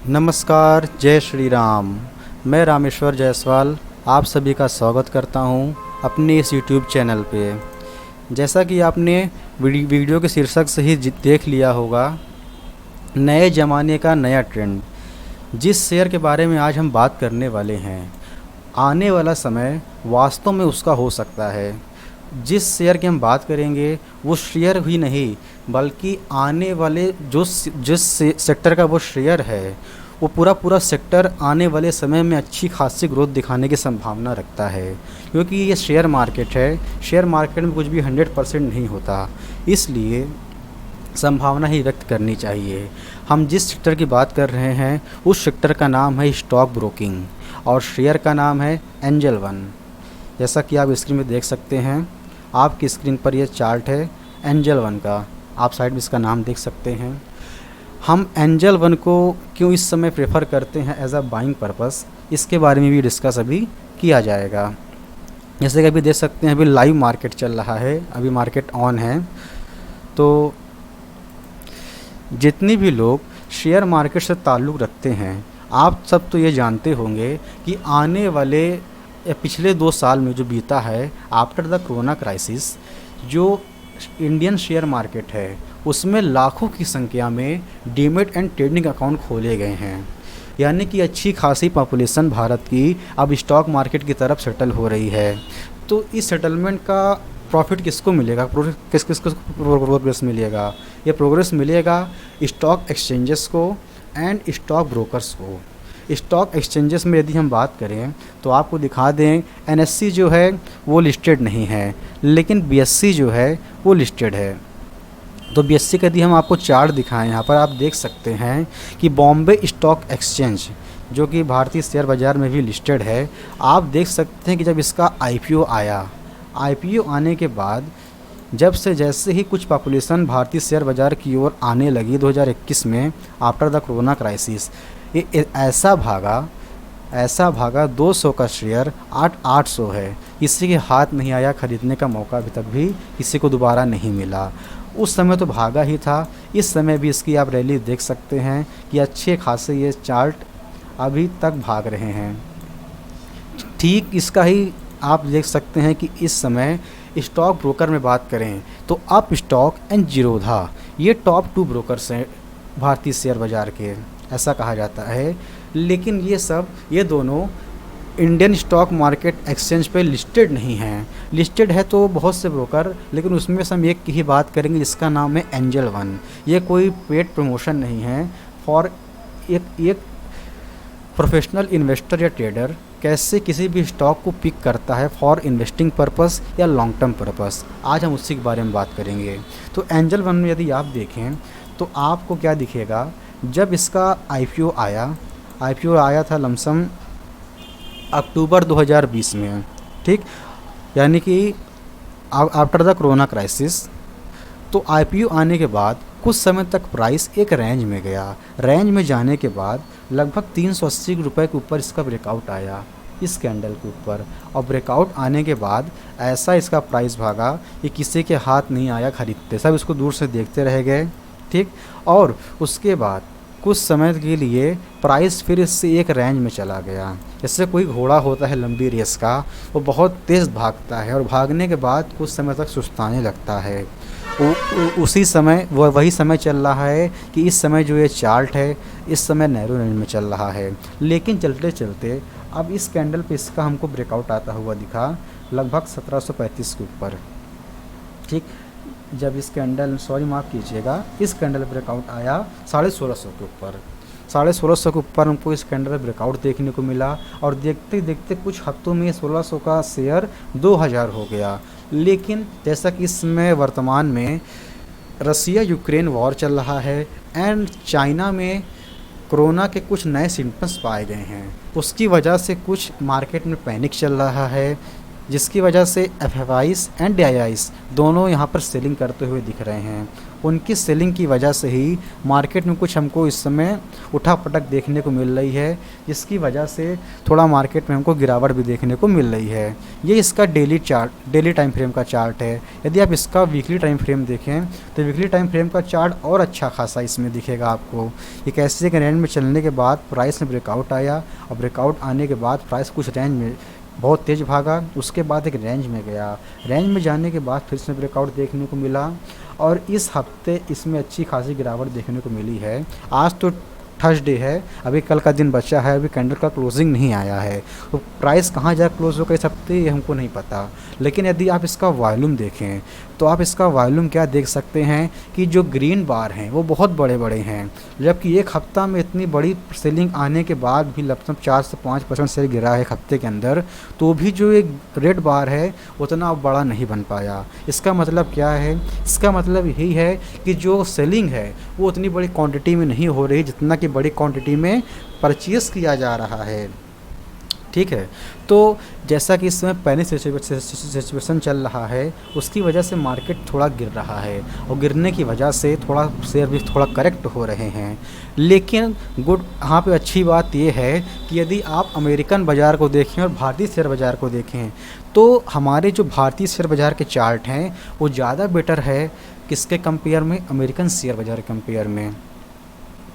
नमस्कार, जय श्री राम। मैं रामेश्वर जायसवाल आप सभी का स्वागत करता हूं अपने इस यूट्यूब चैनल पे। जैसा कि आपने वीडियो के शीर्षक से ही देख लिया होगा, नए ज़माने का नया ट्रेंड। जिस शेयर के बारे में आज हम बात करने वाले हैं, आने वाला समय वास्तव में उसका हो सकता है। जिस शेयर की हम बात करेंगे वो शेयर भी नहीं, बल्कि आने वाले जिस सेक्टर का वो शेयर है, वो पूरा सेक्टर आने वाले समय में अच्छी खासी ग्रोथ दिखाने की संभावना रखता है। क्योंकि ये शेयर मार्केट है, शेयर मार्केट में कुछ भी 100% नहीं होता, इसलिए संभावना ही व्यक्त करनी चाहिए। हम जिस सेक्टर की बात कर रहे हैं उस सेक्टर का नाम है स्टॉक ब्रोकिंग और शेयर का नाम है एंजल वन। जैसा कि आप स्क्रीन में देख सकते हैं, आपकी स्क्रीन पर यह चार्ट है एंजल वन का, आप साइड में इसका नाम देख सकते हैं। हम एंजल वन को क्यों इस समय प्रेफर करते हैं एज अ बाइंग पर्पस, इसके बारे में भी डिस्कस अभी किया जाएगा। जैसे कि अभी देख सकते हैं, अभी लाइव मार्केट चल रहा है, अभी मार्केट ऑन है। तो जितने भी लोग शेयर मार्केट से ताल्लुक़ रखते हैं, आप सब तो ये जानते होंगे कि आने वाले पिछले 2 साल में जो बीता है आफ्टर द कोरोना क्राइसिस, जो इंडियन शेयर मार्केट है उसमें लाखों की संख्या में डीमैट एंड ट्रेडिंग अकाउंट खोले गए हैं। यानी कि अच्छी खासी पॉपुलेशन भारत की अब स्टॉक मार्केट की तरफ सेटल हो रही है। तो इस सेटलमेंट का प्रॉफिट किसको मिलेगा, किसको प्रोग्रेस मिलेगा? ये प्रोग्रेस मिलेगा स्टॉक एक्सचेंजेस को एंड स्टॉक ब्रोकर्स को। स्टॉक एक्सचेंजेस में यदि हम बात करें तो आपको दिखा दें, एनएससी जो है वो लिस्टेड नहीं है, लेकिन बीएससी जो है वो लिस्टेड है। तो बीएससी का यदि हम आपको चार्ट दिखाएं, यहाँ पर आप देख सकते हैं कि बॉम्बे स्टॉक एक्सचेंज जो कि भारतीय शेयर बाज़ार में भी लिस्टेड है, आप देख सकते हैं कि जब इसका आईपीओ आया, आईपीओ आने के बाद जैसे ही कुछ पॉपुलेशन भारतीय शेयर बाज़ार की ओर आने लगी 2021 में आफ्टर द कोरोना क्राइसिस, ये ऐसा भागा 200 का शेयर 800 है। किसी के हाथ नहीं आया, ख़रीदने का मौका अभी तक भी किसी को दोबारा नहीं मिला। उस समय तो भागा ही था, इस समय भी इसकी आप रैली देख सकते हैं कि अच्छे खासे ये चार्ट अभी तक भाग रहे हैं। ठीक इसका ही आप देख सकते हैं कि इस समय स्टॉक ब्रोकर में बात करें तो अप स्टॉक एंड जीरोधा, ये टॉप 2 ब्रोकर्स हैं भारतीय शेयर बाज़ार के, ऐसा कहा जाता है। लेकिन ये दोनों इंडियन स्टॉक मार्केट एक्सचेंज पे लिस्टेड नहीं हैं। लिस्टेड है तो बहुत से ब्रोकर, लेकिन उसमें से हम एक की ही बात करेंगे जिसका नाम है एंजल वन। ये कोई पेड प्रमोशन नहीं है फॉर एक प्रोफेशनल इन्वेस्टर या ट्रेडर कैसे किसी भी स्टॉक को पिक करता है फॉर इन्वेस्टिंग पर्पस या लॉन्ग टर्म पर्पस, आज हम उसी के बारे में बात करेंगे। तो एंजल वन में यदि आप देखें तो आपको क्या दिखेगा, जब इसका आईपीओ आया था लमसम अक्टूबर 2020 में, ठीक, यानी कि आफ्टर द कोरोना क्राइसिस। तो आईपीओ आने के बाद कुछ समय तक प्राइस एक रेंज में गया, रेंज में जाने के बाद लगभग 380 रुपये के ऊपर इसका ब्रेकआउट आया इस कैंडल के ऊपर, और ब्रेकआउट आने के बाद ऐसा इसका प्राइस भागा कि किसी के हाथ नहीं आया खरीदते, सब इसको दूर से देखते रह गए, ठीक। और उसके बाद कुछ समय के लिए प्राइस फिर इससे एक रेंज में चला गया। जैसे कोई घोड़ा होता है लंबी रेस का, वो बहुत तेज़ भागता है और भागने के बाद कुछ समय तक सुस्ताने लगता है। उसी समय वही समय चल रहा है कि इस समय जो ये चार्ट है इस समय नैरो रेंज में चल रहा है। लेकिन चलते चलते अब इस कैंडल पे इसका हमको ब्रेकआउट आता हुआ दिखा लगभग 1735 के ऊपर, ठीक। जब इस कैंडल, सॉरी माफ़ कीजिएगा, इस कैंडल ब्रेकआउट आया 1650 के ऊपर, 1650 के ऊपर हमको इस कैंडल ब्रेकआउट देखने को मिला। और देखते देखते कुछ हफ्तों में 1600 का शेयर 2000 हो गया। लेकिन जैसा कि इसमें वर्तमान में रसिया यूक्रेन वॉर चल रहा है एंड चाइना में कोरोना के कुछ नए सिम्टम्स पाए गए हैं, उसकी वजह से कुछ मार्केट में पैनिक चल रहा है, जिसकी वजह से एफएफआईस एंड डीआईआईस दोनों यहाँ पर सेलिंग करते हुए दिख रहे हैं। उनकी सेलिंग की वजह से ही मार्केट में कुछ हमको इस समय उठा-पटक देखने को मिल रही है, जिसकी वजह से थोड़ा मार्केट में हमको गिरावट भी देखने को मिल रही है। ये इसका डेली टाइम फ्रेम का चार्ट है। यदि आप इसका वीकली टाइम फ्रेम देखें तो वीकली टाइम फ्रेम का चार्ट और अच्छा खासा इसमें दिखेगा आपको। एक ऐसे एक रेंज में चलने के बाद प्राइस में ब्रेकआउट आया और ब्रेकआउट आने के बाद प्राइस कुछ रेंज में बहुत तेज़ भागा, उसके बाद एक रेंज में गया। रेंज में जाने के बाद फिर से ब्रेकआउट देखने को मिला और इस हफ्ते इसमें अच्छी खासी गिरावट देखने को मिली है। आज तो थर्सडे है, अभी कल का दिन बचा है, अभी कैंडल का क्लोजिंग नहीं आया है, तो प्राइस कहाँ जा क्लोज होगा इस हफ्ते ये हमको नहीं पता। लेकिन यदि आप इसका वॉल्यूम देखें तो आप इसका वॉल्यूम क्या देख सकते हैं कि जो ग्रीन बार हैं वो बहुत बड़े बड़े हैं, जबकि एक हफ्ता में इतनी बड़ी सेलिंग आने के बाद भी लगभग 4 से 5% शेयर गिरा है एक हफ्ते के अंदर, तो भी जो एक रेड बार है उतना बड़ा नहीं बन पाया। इसका मतलब क्या है? इसका मतलब यही है कि जो सेलिंग है वो उतनी बड़ी क्वांटिटी में नहीं हो रही जितना कि बड़ी क्वांटिटी में परचेस किया जा रहा है। ठीक है, तो जैसा कि इस समय पैनिक सिचुएशन चल रहा है, उसकी वजह से मार्केट थोड़ा गिर रहा है और गिरने की वजह से थोड़ा शेयर भी थोड़ा करेक्ट हो रहे हैं। लेकिन यहाँ पे अच्छी बात ये है कि यदि आप अमेरिकन बाज़ार को देखें और भारतीय शेयर बाज़ार को देखें तो हमारे जो भारतीय शेयर बाज़ार के चार्ट हैं वो ज़्यादा बेटर है किसके कंपेयर में? अमेरिकन शेयर बाज़ार के कंपेयर में।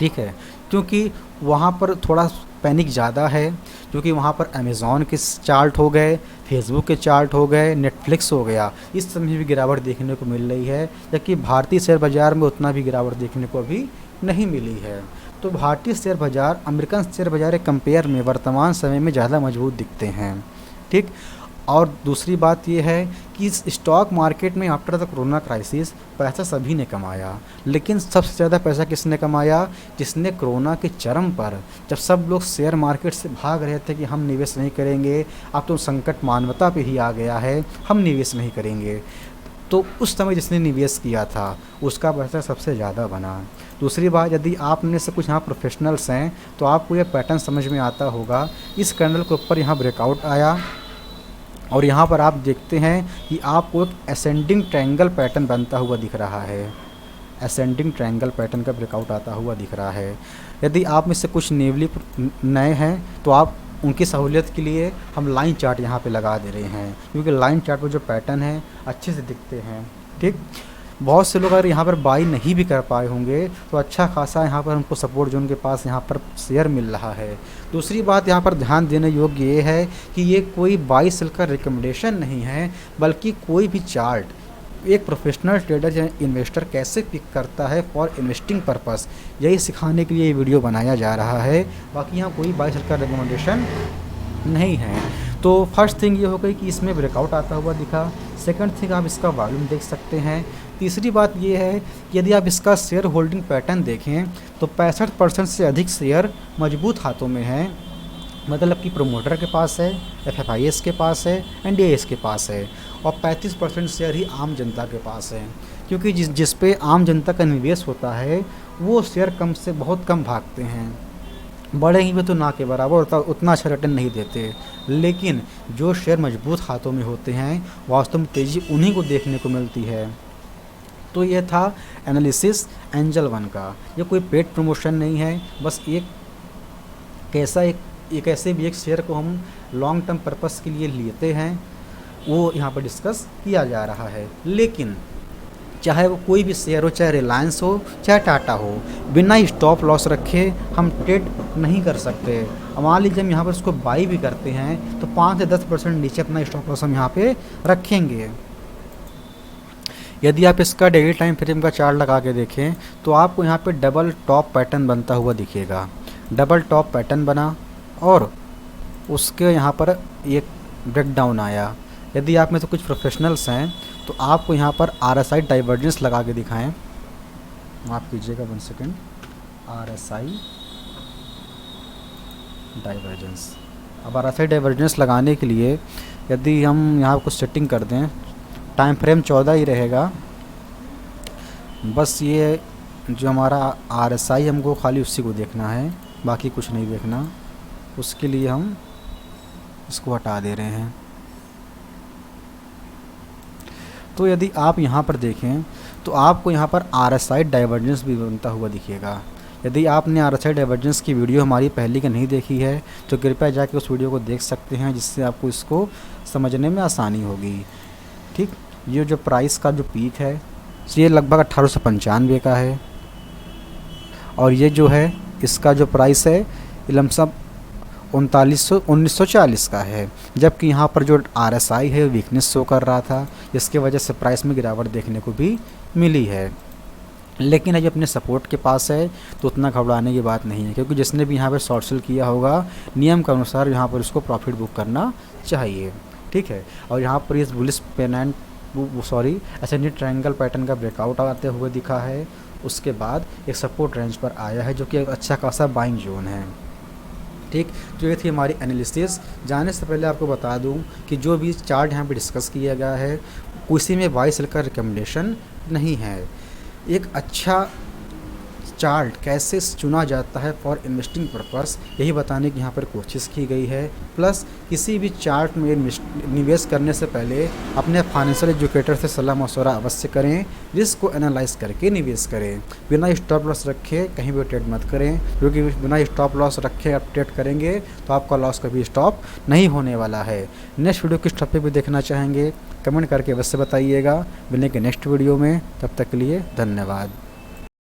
ठीक है, क्योंकि वहाँ पर थोड़ा पैनिक ज़्यादा है, क्योंकि वहाँ पर अमेज़ॉन के चार्ट हो गए, फेसबुक के चार्ट हो गए, नेटफ्लिक्स हो गया, इस समय भी गिरावट देखने को मिल रही है, जबकि भारतीय शेयर बाज़ार में उतना भी गिरावट देखने को अभी नहीं मिली है। तो भारतीय शेयर बाज़ार अमेरिकन शेयर बाज़ार के कंपेयर में वर्तमान समय में ज़्यादा मजबूत दिखते हैं। ठीक, और दूसरी बात यह है कि इस स्टॉक मार्केट में आफ्टर द कोरोना क्राइसिस पैसा सभी ने कमाया, लेकिन सबसे ज़्यादा पैसा किसने कमाया? जिसने कोरोना के चरम पर, जब सब लोग शेयर मार्केट से भाग रहे थे कि हम निवेश नहीं करेंगे, अब तो संकट मानवता पे ही आ गया है, हम निवेश नहीं करेंगे, तो उस समय जिसने निवेश किया था उसका पैसा सबसे ज़्यादा बना। दूसरी बात, यदि आप में से कुछ यहाँ प्रोफेशनल्स हैं तो आपको ये पैटर्न समझ में आता होगा। इस कैंडल के ऊपर यहाँ ब्रेकआउट आया और यहाँ पर आप देखते हैं कि आपको एक असेंडिंग ट्रायंगल पैटर्न बनता हुआ दिख रहा है, असेंडिंग ट्रायंगल पैटर्न का ब्रेकआउट आता हुआ दिख रहा है। यदि आप में से कुछ नए हैं तो आप उनकी सहूलियत के लिए हम लाइन चार्ट यहाँ पे लगा दे रहे हैं, क्योंकि लाइन चार्ट पर जो पैटर्न है अच्छे से दिखते हैं। ठीक, बहुत से लोग अगर यहाँ पर बाई नहीं भी कर पाए होंगे तो अच्छा खासा यहाँ पर हमको सपोर्ट जोन के पास यहाँ पर शेयर मिल रहा है। दूसरी बात यहाँ पर ध्यान देने योग्य ये है कि ये कोई बाई सेल का रिकमेंडेशन नहीं है, बल्कि कोई भी चार्ट एक प्रोफेशनल ट्रेडर या इन्वेस्टर कैसे पिक करता है फॉर इन्वेस्टिंग पर्पस, यही सिखाने के लिए ये वीडियो बनाया जा रहा है। बाकी यहाँ कोई बाई सेल का रिकमेंडेशन नहीं है। तो फर्स्ट थिंग ये हो गई कि इसमें ब्रेकआउट आता हुआ दिखा। सेकंड थिंग, आप इसका वॉल्यूम देख सकते हैं। तीसरी बात ये है कि यदि आप इसका शेयर होल्डिंग पैटर्न देखें तो 65% से अधिक शेयर मजबूत हाथों में हैं, मतलब कि प्रोमोटर के पास है, एफएफआईएस के पास है, एनडीआईएस के पास है, और 35% शेयर ही आम जनता के पास है, क्योंकि जिस पे आम जनता का निवेश होता है वो शेयर कम से बहुत कम भागते हैं। बड़े ही में तो ना के बराबर होता, उतना अच्छा रिटर्न नहीं देते, लेकिन जो शेयर मजबूत हाथों में होते हैं वास्तव में तेज़ी उन्हीं को देखने को मिलती है। तो ये था एनालिसिस एंजल वन का। ये कोई पेड प्रमोशन नहीं है, बस एक ऐसे भी एक शेयर को हम लॉन्ग टर्म पर्पस के लिए लेते हैं वो यहाँ पर डिस्कस किया जा रहा है। लेकिन चाहे वो कोई भी शेयर हो, चाहे रिलायंस हो, चाहे टाटा हो, बिना स्टॉप लॉस रखे हम ट्रेड नहीं कर सकते। मान लीजिए हम यहाँ पर उसको बाई भी करते हैं तो 5 से 10% नीचे अपना स्टॉप लॉस हम यहाँ पे रखेंगे। यदि आप इसका डेली टाइम फ्रेम का चार्ट लगा के देखें तो आपको यहाँ पे डबल टॉप पैटर्न बनता हुआ दिखेगा। डबल टॉप पैटर्न बना और उसके यहाँ पर एक ब्रेकडाउन आया। यदि आप में से कुछ प्रोफेशनल्स हैं तो आपको यहाँ पर RSI डाइवर्जेंस लगा के दिखाएं। माफ़ कीजिएगा 1 सेकेंड, RSI डाइवर्जेंस। अब RSI डाइवर्जेंस लगाने के लिए यदि हम यहाँ कुछ सेटिंग कर दें, टाइम फ्रेम 14 ही रहेगा, बस ये जो हमारा RSI हमको खाली उसी को देखना है, बाकी कुछ नहीं देखना। उसके लिए हम इसको हटा दे रहे हैं। तो यदि आप यहाँ पर देखें तो आपको यहाँ पर RSI डाइवर्जेंस भी बनता हुआ दिखेगा। यदि आपने RSI डाइवर्जेंस की वीडियो हमारी पहले की नहीं देखी है तो कृपया जाके उस वीडियो को देख सकते हैं, जिससे आपको इसको समझने में आसानी होगी। ठीक, ये जो प्राइस का जो पीक है ये लगभग 1895 का है, और ये जो है इसका जो प्राइस है लमसम 1940 का है। जबकि यहाँ पर जो RSI है वीकनेस शो कर रहा था, जिसके वजह से प्राइस में गिरावट देखने को भी मिली है। लेकिन अभी अपने सपोर्ट के पास है तो उतना घबराने की बात नहीं है, क्योंकि जिसने भी यहाँ पर शॉर्ट सेल किया होगा नियम के अनुसार यहाँ पर उसको प्रॉफिट बुक करना चाहिए। ठीक है, और यहाँ पर इस bullish pennant ascendant triangle pattern का ब्रेकआउट आते हुए दिखा है। उसके बाद एक सपोर्ट रेंज पर आया है जो कि एक अच्छा खासा बाइंग जोन है। ठीक, तो ये थी हमारी एनालिसिस। जाने से पहले आपको बता दूं कि जो भी चार्ट यहाँ पे डिस्कस किया गया है उसी में बाई सेल का रिकमेंडेशन नहीं है। एक अच्छा चार्ट कैसे चुना जाता है फॉर इन्वेस्टिंग पर्पस, यही बताने की यहाँ पर कोशिश की गई है। प्लस किसी भी चार्ट में निवेश करने से पहले अपने फाइनेंशियल एजुकेटर से सलाह मशवरा अवश्य करें, रिस्क को एनालाइज करके निवेश करें। बिना स्टॉप लॉस रखे कहीं भी ट्रेड मत करें, क्योंकि बिना स्टॉप लॉस रखे आप ट्रेड करेंगे तो आपका लॉस कभी स्टॉप नहीं होने वाला है। नेक्स्ट वीडियो किस टॉपिक पर देखना चाहेंगे कमेंट करके अवश्य बताइएगा। मिलेंगे नेक्स्ट वीडियो में, तब तक के लिए धन्यवाद।